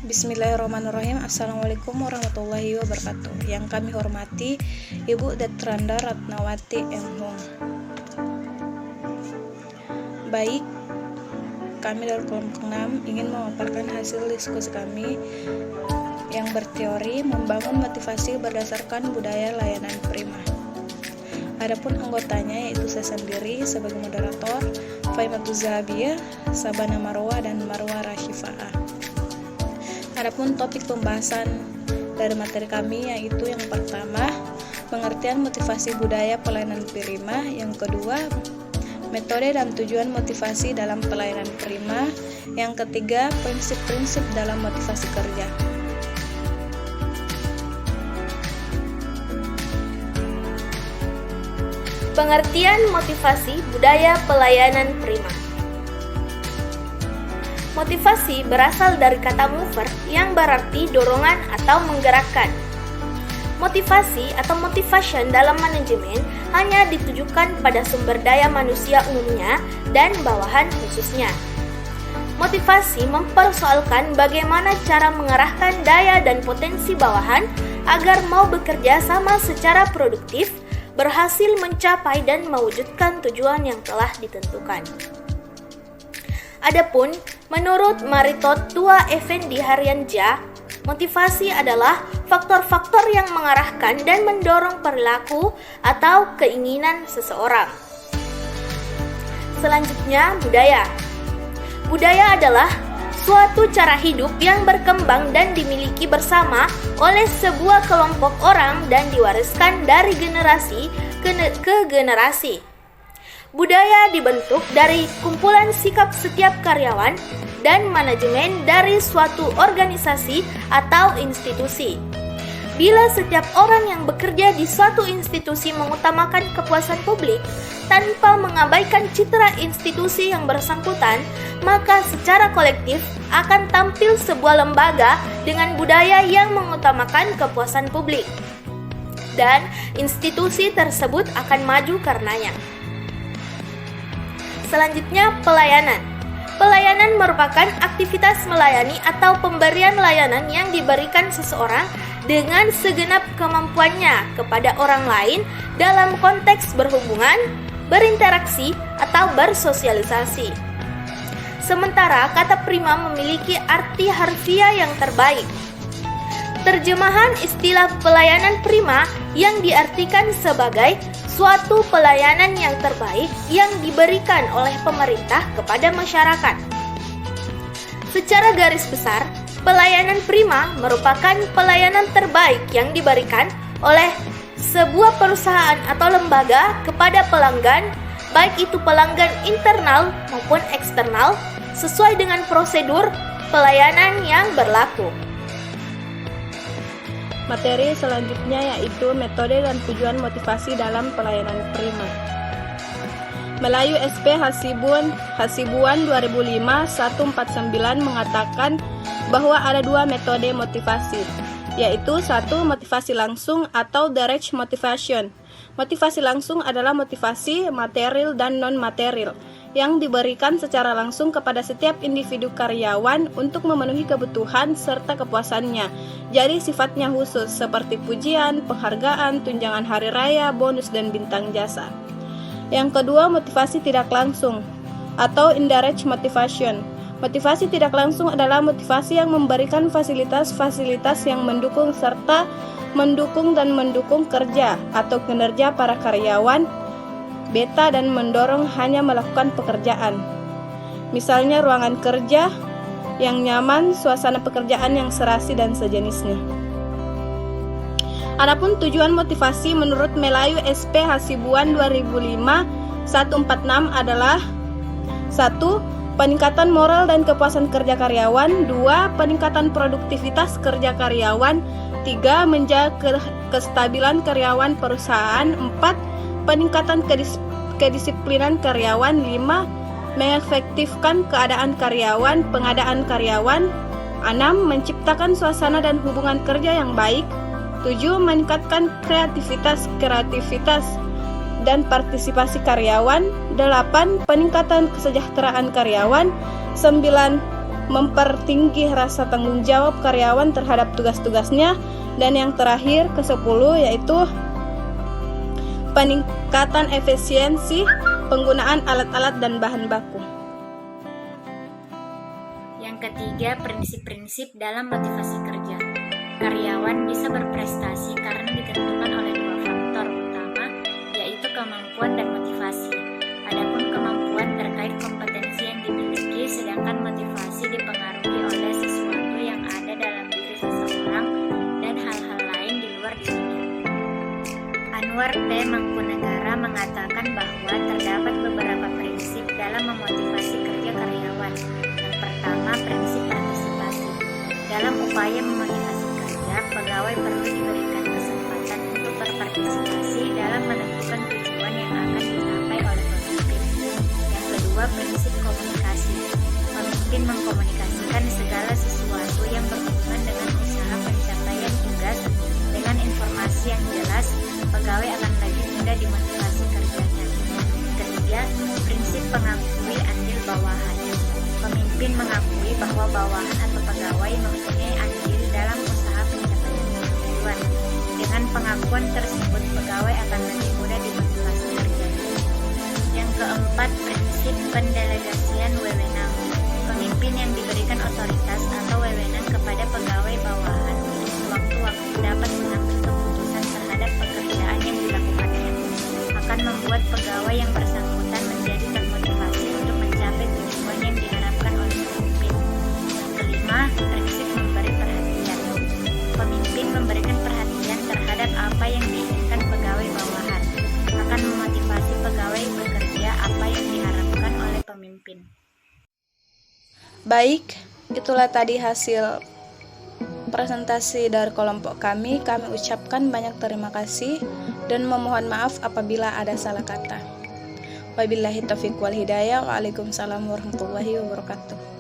Bismillahirrahmanirrahim. Assalamualaikum warahmatullahi wabarakatuh. Yang kami hormati Ibu Detranda Ratnawati M. Hung. Baik, kami dari kelompok 6 ingin memaparkan hasil diskusi kami yang berteori membangun motivasi berdasarkan budaya layanan prima. Adapun anggotanya yaitu saya sendiri sebagai moderator, Faimatuz Zahabiyah, Sabana Marwa, dan Marwa Rashifa'ah. Adapun topik pembahasan dari materi kami yaitu yang pertama, pengertian motivasi budaya pelayanan prima, yang kedua, metode dan tujuan motivasi dalam pelayanan prima, yang ketiga, prinsip-prinsip dalam motivasi kerja. Pengertian motivasi budaya pelayanan prima. Motivasi berasal dari kata mover yang berarti dorongan atau menggerakkan. Motivasi atau motivation dalam manajemen hanya ditujukan pada sumber daya manusia umumnya dan bawahan khususnya. Motivasi mempersoalkan bagaimana cara mengarahkan daya dan potensi bawahan agar mau bekerja sama secara produktif, berhasil mencapai dan mewujudkan tujuan yang telah ditentukan. Adapun menurut Maritot Tua Effendi Haryanja, motivasi adalah faktor-faktor yang mengarahkan dan mendorong perilaku atau keinginan seseorang. Selanjutnya, budaya. Budaya adalah suatu cara hidup yang berkembang dan dimiliki bersama oleh sebuah kelompok orang dan diwariskan dari generasi ke generasi. Budaya dibentuk dari kumpulan sikap setiap karyawan dan manajemen dari suatu organisasi atau institusi. Bila setiap orang yang bekerja di suatu institusi mengutamakan kepuasan publik tanpa mengabaikan citra institusi yang bersangkutan, maka secara kolektif akan tampil sebuah lembaga dengan budaya yang mengutamakan kepuasan publik, dan institusi tersebut akan maju karenanya. Selanjutnya, pelayanan. Pelayanan merupakan aktivitas melayani atau pemberian layanan yang diberikan seseorang dengan segenap kemampuannya kepada orang lain dalam konteks berhubungan, berinteraksi, atau bersosialisasi. Sementara kata prima memiliki arti harfiah yang terbaik. Terjemahan istilah pelayanan prima yang diartikan sebagai suatu pelayanan yang terbaik yang diberikan oleh pemerintah kepada masyarakat. Secara garis besar, pelayanan prima merupakan pelayanan terbaik yang diberikan oleh sebuah perusahaan atau lembaga kepada pelanggan, baik itu pelanggan internal maupun eksternal, sesuai dengan prosedur pelayanan yang berlaku. Materi selanjutnya yaitu metode dan tujuan motivasi dalam pelayanan prima. Melayu SP Hasibuan 2005-149 mengatakan bahwa ada dua metode motivasi, yaitu satu, motivasi langsung atau direct motivation. Motivasi langsung adalah motivasi material dan non-material yang diberikan secara langsung kepada setiap individu karyawan untuk memenuhi kebutuhan serta kepuasannya. Jadi sifatnya khusus seperti pujian, penghargaan, tunjangan hari raya, bonus, dan bintang jasa. Yang kedua, motivasi tidak langsung atau indirect motivation. Motivasi tidak langsung adalah motivasi yang memberikan fasilitas-fasilitas yang mendukung serta mendukung kerja atau kinerja para karyawan beta dan mendorong hanya melakukan pekerjaan. Misalnya ruangan kerja yang nyaman, suasana pekerjaan yang serasi dan sejenisnya. Adapun tujuan motivasi menurut Melayu SP Hasibuan 2005-146 adalah 1. Peningkatan moral dan kepuasan kerja karyawan. 2. Peningkatan produktivitas kerja karyawan. 3. Menjaga kestabilan karyawan perusahaan. 4. Peningkatan kedisiplinan karyawan. 5. Mengefektifkan keadaan karyawan, pengadaan karyawan. 6. Menciptakan suasana dan hubungan kerja yang baik. 7. Meningkatkan kreativitas dan partisipasi karyawan. 8. Peningkatan kesejahteraan karyawan. 9. mempertinggi rasa tanggung jawab karyawan terhadap tugas-tugasnya. Dan yang terakhir ke-10 yaitu peningkatan efisiensi penggunaan alat-alat dan bahan baku. Yang ketiga, prinsip-prinsip dalam motivasi kerja. Karyawan bisa berprestasi karena ditentukan oleh dua faktor utama, yaitu kemampuan dan motivasi. Adapun kemampuan terkait kompetensi yang dimiliki, sedangkan motivasi dipengaruhi oleh sesuatu yang ada dalam diri seseorang dan hal-hal lain di luar dirinya. Anwar P. Mangkunegara mengatakan bahwa terdapat beberapa prinsip dalam memotivasi kerja karyawan. Yang pertama, prinsip partisipasi. Dalam upaya memotivasi kerja, pegawai perlu diberikan kesempatan untuk berpartisipasi dalam menentukan tujuan yang akan dicapai oleh pemimpin. Yang kedua, prinsip komunikasi. Pemimpin mengkomunikasikan segala sesuatu yang berhubungan dengan usaha pencapaian tugas dengan informasi yang jelas, pegawai akan lebih mudah dimotivasi kerjanya. Ketiga, prinsip pengakui andil bawahan. Pemimpin mengakui bahwa bawahan atau pegawai mempunyai andil dalam usaha pencapaian tujuan. Dengan pengakuan tersebut, pegawai akan lebih mudah dimotivasi kerjanya. Yang keempat, prinsip pendelegasian wewenang. Pemimpin yang diberikan otoritas atau wewenang kepada pegawai bawahan untuk sewaktu-waktu dapat mengambil keputusan terhadap pekerjaan yang dilakukannya akan membuat pegawai yang bersangkutan menjadi termotivasi untuk mencapai tujuan yang diharapkan oleh pemimpin. Yang kelima, prinsip memberi perhatian. Pemimpin memberikan perhatian terhadap apa yang diinginkan pegawai bawahan akan memotivasi pegawai bekerja apa yang diharapkan oleh pemimpin. Baik, itulah tadi hasil presentasi dari kelompok kami. Kami ucapkan banyak terima kasih dan memohon maaf apabila ada salah kata. Wabillahi taufiq wal hidayah. Waalaikumsalam warahmatullahi wabarakatuh.